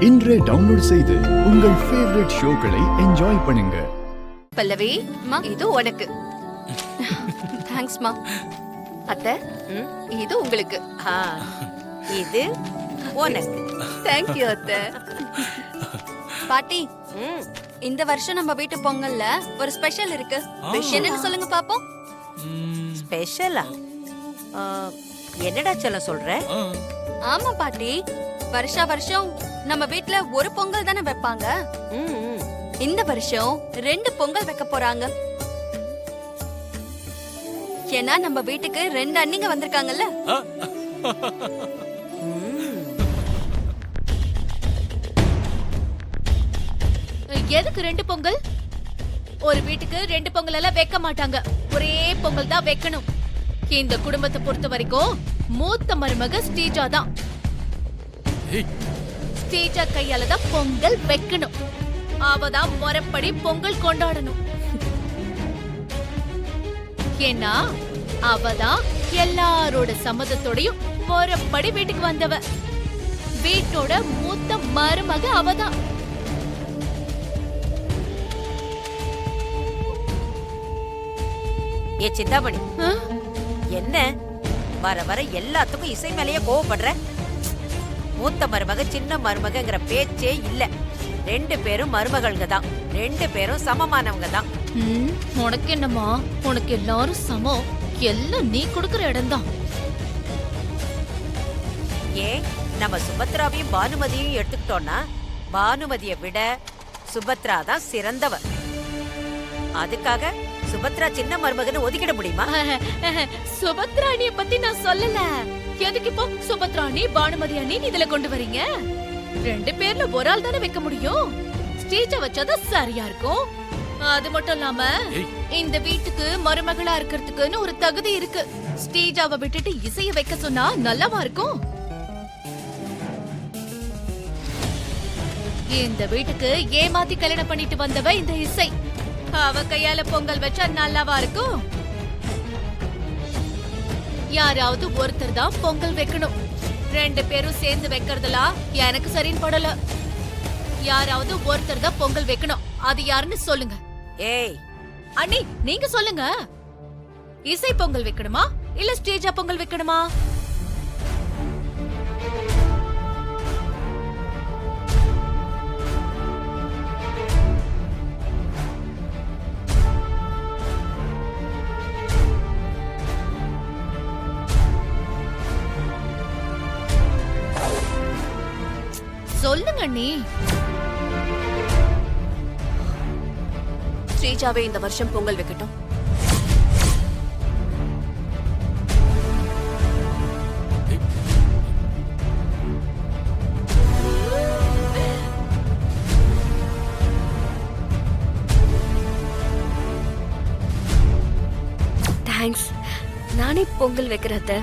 இன்றே டவுன்லோட் செய்து உங்கள் ஃபேவரட் ஷோக்களை என்ஜாய் பண்ணுங்க. பல்லவி, இது உனக்கு. தேங்க்ஸ்மா. அத்தை, இது உங்களுக்கு. இது உனக்கு. தேங்க் யூ அத்தை. பாட்டி, இந்த வருஷம் நம்ம வீட்டு பொங்கல்ல ஒரு ஸ்பெஷல் இருக்கு. என்னன்னு சொல்லுங்க பாப்போம். ஸ்பெஷலா? என்னடா சொல்ல சொல்ற? ஆமா பாட்டி, வருஷா வருஷம் நம்ம வீட்ல ஒரு பொங்கல் தானே வைப்பாங்க. இந்த வருஷம் 2 பொங்கல் வைக்க போறாங்க. ஏன்னா நம்ம வீட்டுக்கு 2 அண்ணிங்க வந்திருக்காங்கல்ல. எதுக்கு 2 பொங்கல்? ஒரு வீட்டுக்கு 2 பொங்கல் எல்லாம் வைக்க மாட்டாங்க. ஒரே பொங்கல் தான் வைக்கணும். இந்த குடும்பத்தை பொறுத்த வரைக்கும் மூத்த மருமக ஸ்ரீஜா தான். ஸ்ரீஜா கையால தான் பொங்கல் வைக்கணும். அவதான் முறைப்படி பொங்கல் கொண்டாடணும். ஏன்னா அவதான் எல்லாரோட சம்மதத்தோடையும் முறைப்படி வீட்டுக்கு வந்தவ. வீட்டோட மூத்த மருமக அவதான். ஏ சிந்தாமணி, என்ன வர வர எல்லாத்துக்கும் இசை மேலேயே கோவப்படுற? மூத்த மருமக சின்ன மருமகங்கிற பேச்சே இல்ல. 2 பேரும் மருமகள்ங்க தான். 2 பேரும் சமமானவங்க தான். உனக்கு என்னமா? உனக்கு எல்லாரும் சமம். எல்லாம் நீ கொடுக்கற இடம்தான். ஏன் நம்ம சுபத்ராவையும் பானுமதியும் எடுத்துக்கிட்டோம்னா பானுமதியை விட சுபத்ரா தான் சிறந்தவ. அதுக்காக சுபத்ரா சின்ன மருமகன்னு ஒதுக்கிட முடியுமா? சுபத்ராணிய பத்தி நான் சொல்லல. எதுக்கு இப்போ சுபத்ராணி பானுமதி அண்ணி இதுல கொண்டு வரீங்க? 2 பேர்ல ஒரு ஆள் தானே வைக்க முடியும். ஸ்டேஜ வச்சாதான் சரியா இருக்கும். அது மட்டும் இல்லாம இந்த வீட்டுக்கு மருமகளா இருக்கிறதுக்குன்னு ஒரு தகுதி இருக்கு. ஸ்டேஜாவை விட்டுட்டு இசைய வைக்க சொன்னா நல்லாவா இருக்கும்? இந்த வீட்டுக்கு ஏமாத்தி கல்யாணம் பண்ணிட்டு வந்தவ இந்த இசை. அவ கையால பொங்கல் வச்சா நல்லாவா இருக்கும்? யாராவது ஒருத்தர் தான் பொங்கல் வைக்கணும். 2 பேரும் சேர்ந்து வைக்கிறதுல எனக்கு சரின்னு படல. யாராவது ஒருத்தர் தான் பொங்கல் வைக்கணும். அது யாருன்னு சொல்லுங்க. ஏய் அண்ணி, நீங்க சொல்லுங்க. இசை பொங்கல் வைக்கணுமா இல்ல ஸ்டேஜா பொங்கல் வைக்கணுமா? சொல்லுங்க அண்ணி. ஸ்ரீஜாவே இந்த வருஷம் பொங்கல் வைக்கட்டும். தேங்க்ஸ். நானே பொங்கல் வைக்கிறத.